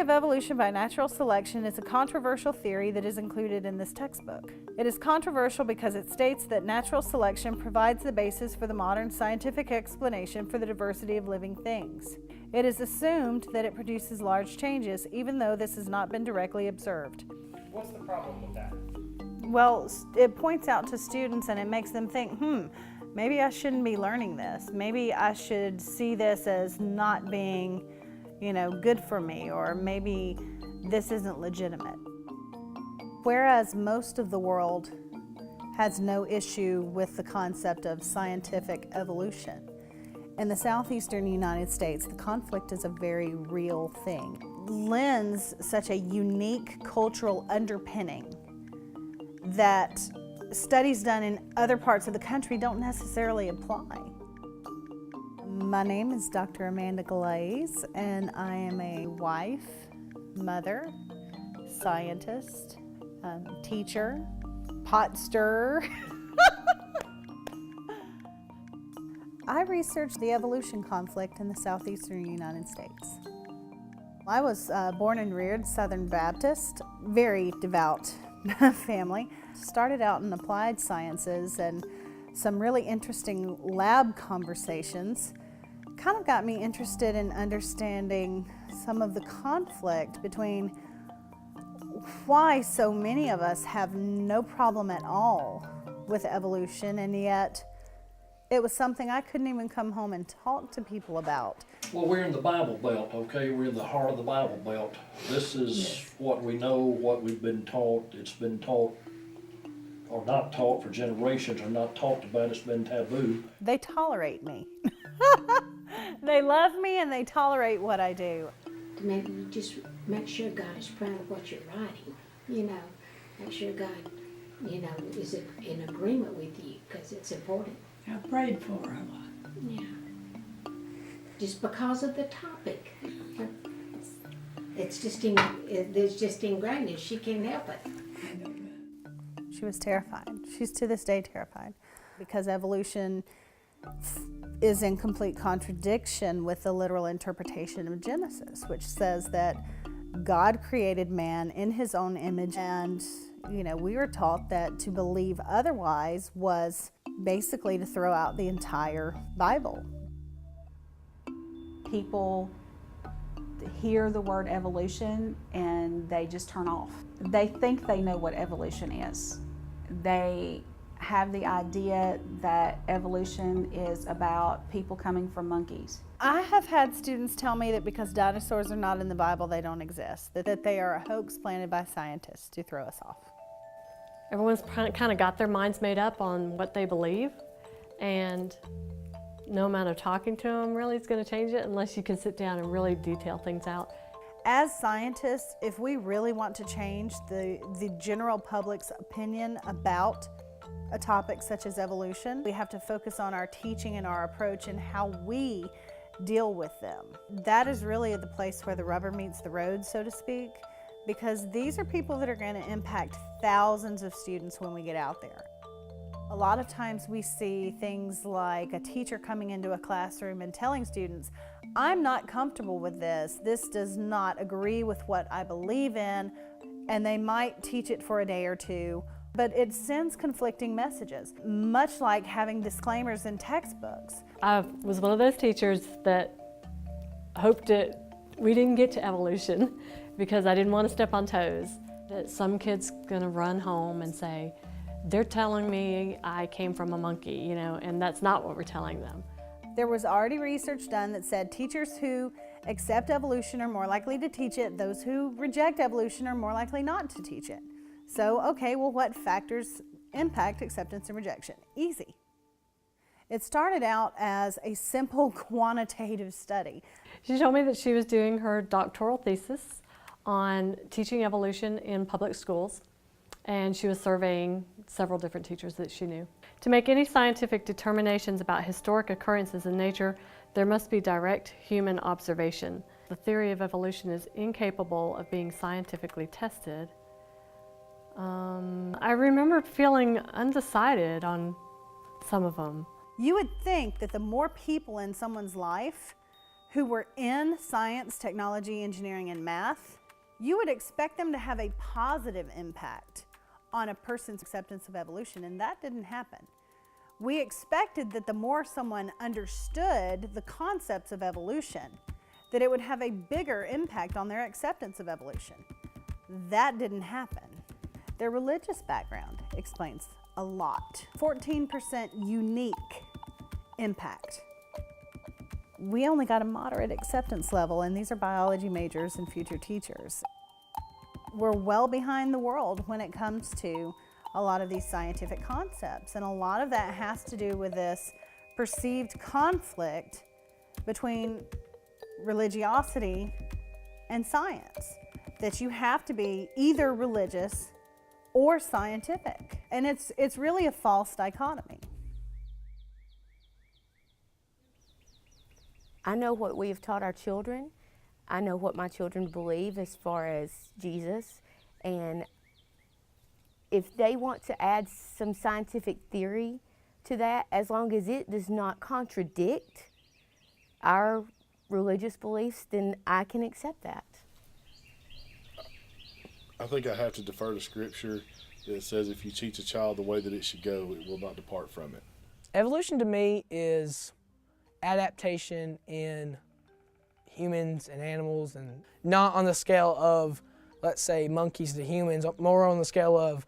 of evolution by natural selection is a controversial theory that is included in this textbook. It is controversial because it states that natural selection provides the basis for the modern scientific explanation for the diversity of living things. It is assumed that it produces large changes, even though this has not been directly observed. What's the problem with that? Well, it points out to students and it makes them think, maybe I shouldn't be learning this. Maybe I should see this as not being, good for me, or maybe this isn't legitimate. Whereas most of the world has no issue with the concept of scientific evolution, in the southeastern United States, the conflict is a very real thing. Lends such a unique cultural underpinning that studies done in other parts of the country don't necessarily apply. My name is Dr. Amanda Glaze, and I am a wife, mother, scientist, teacher, pot stirrer. I researched the evolution conflict in the southeastern United States. I was born and reared Southern Baptist, very devout family. Started out in applied sciences, and some really interesting lab conversations kind of got me interested in understanding some of the conflict between why so many of us have no problem at all with evolution, and yet it was something I couldn't even come home and talk to people about. Well, we're in the Bible Belt, okay? We're in the heart of the Bible Belt. This is what we know, what we've been taught. It's been taught or not taught for generations, or not talked about. It's been taboo. They tolerate me. They love me and they tolerate what I do. Maybe just make sure God is proud of what you're writing, make sure God, is in agreement with you, because it's important. I prayed for her a lot. Yeah. Just because of the topic. It's just ingrained in. She can't help it. She was terrified. She's to this day terrified, because evolution is in complete contradiction with the literal interpretation of Genesis, which says that God created man in his own image, and we were taught that to believe otherwise was basically to throw out the entire Bible. People hear the word evolution and they just turn off. They think they know what evolution is. They have the idea that evolution is about people coming from monkeys. I have had students tell me that because dinosaurs are not in the Bible, they don't exist, that they are a hoax planted by scientists to throw us off. Everyone's kind of got their minds made up on what they believe, and no amount of talking to them really is going to change it unless you can sit down and really detail things out. As scientists, if we really want to change the general public's opinion about a topic such as evolution, we have to focus on our teaching and our approach and how we deal with them. That is really the place where the rubber meets the road, so to speak, because these are people that are going to impact thousands of students when we get out there. A lot of times we see things like a teacher coming into a classroom and telling students, I'm not comfortable with this. This does not agree with what I believe in, and they might teach it for a day or two, but it sends conflicting messages, much like having disclaimers in textbooks. I was one of those teachers that hoped that we didn't get to evolution because I didn't want to step on toes. That some kid's gonna run home and say, they're telling me I came from a monkey, and that's not what we're telling them. There was already research done that said teachers who accept evolution are more likely to teach it. Those who reject evolution are more likely not to teach it. So, okay, well, what factors impact acceptance and rejection? Easy. It started out as a simple quantitative study. She told me that she was doing her doctoral thesis on teaching evolution in public schools, and she was surveying several different teachers that she knew. To make any scientific determinations about historic occurrences in nature, there must be direct human observation. The theory of evolution is incapable of being scientifically tested. I remember feeling undecided on some of them. You would think that the more people in someone's life who were in science, technology, engineering, and math, you would expect them to have a positive impact on a person's acceptance of evolution, and that didn't happen. We expected that the more someone understood the concepts of evolution, that it would have a bigger impact on their acceptance of evolution. That didn't happen. Their religious background explains a lot. 14% unique impact. We only got a moderate acceptance level, and these are biology majors and future teachers. We're well behind the world when it comes to a lot of these scientific concepts, and a lot of that has to do with this perceived conflict between religiosity and science, that you have to be either religious or scientific, and it's really a false dichotomy. I know what we have taught our children. I know what my children believe as far as Jesus. And if they want to add some scientific theory to that, as long as it does not contradict our religious beliefs, then I can accept that. I think I have to defer to scripture that says if you teach a child the way that it should go, it will not depart from it. Evolution to me is adaptation in humans and animals, and not on the scale of, let's say, monkeys to humans, more on the scale of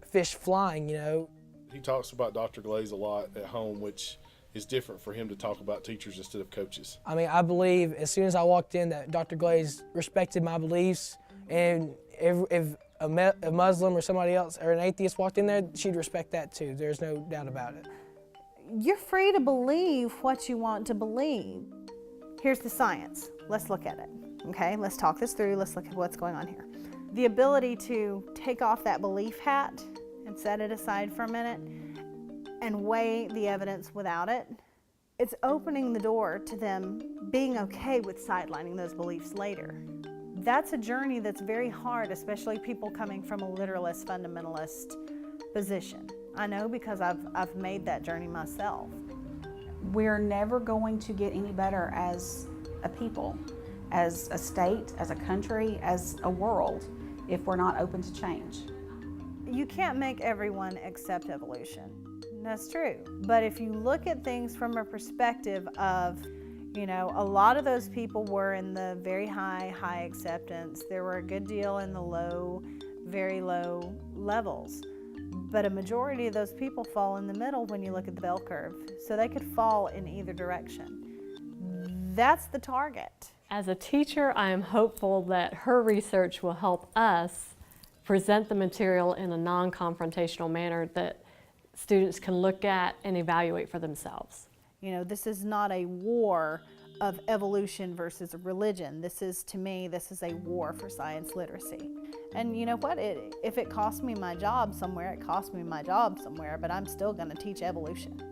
fish flying, you know. He talks about Dr. Glaze a lot at home, which is different for him to talk about teachers instead of coaches. I mean, I believe as soon as I walked in that Dr. Glaze respected my beliefs, and if a Muslim or somebody else or an atheist walked in there, she'd respect that too. There's no doubt about it. You're free to believe what you want to believe. Here's the science. Let's look at it. Okay, let's talk this through. Let's look at what's going on here. The ability to take off that belief hat and set it aside for a minute and weigh the evidence without it, it's opening the door to them being okay with sidelining those beliefs later. That's a journey that's very hard, especially people coming from a literalist, fundamentalist position. I know because I've made that journey myself. We're never going to get any better as a people, as a state, as a country, as a world, if we're not open to change. You can't make everyone accept evolution. That's true. But if you look at things from a perspective of, you know, a lot of those people were in the very high acceptance. There were a good deal in the low, very low levels. But a majority of those people fall in the middle when you look at the bell curve. So they could fall in either direction. That's the target. As a teacher, I am hopeful that her research will help us present the material in a non-confrontational manner that students can look at and evaluate for themselves. You know, this is not a war of evolution versus religion. This is, to me, this is a war for science literacy. And you know what? If it costs me my job somewhere, it costs me my job somewhere, but I'm still going to teach evolution.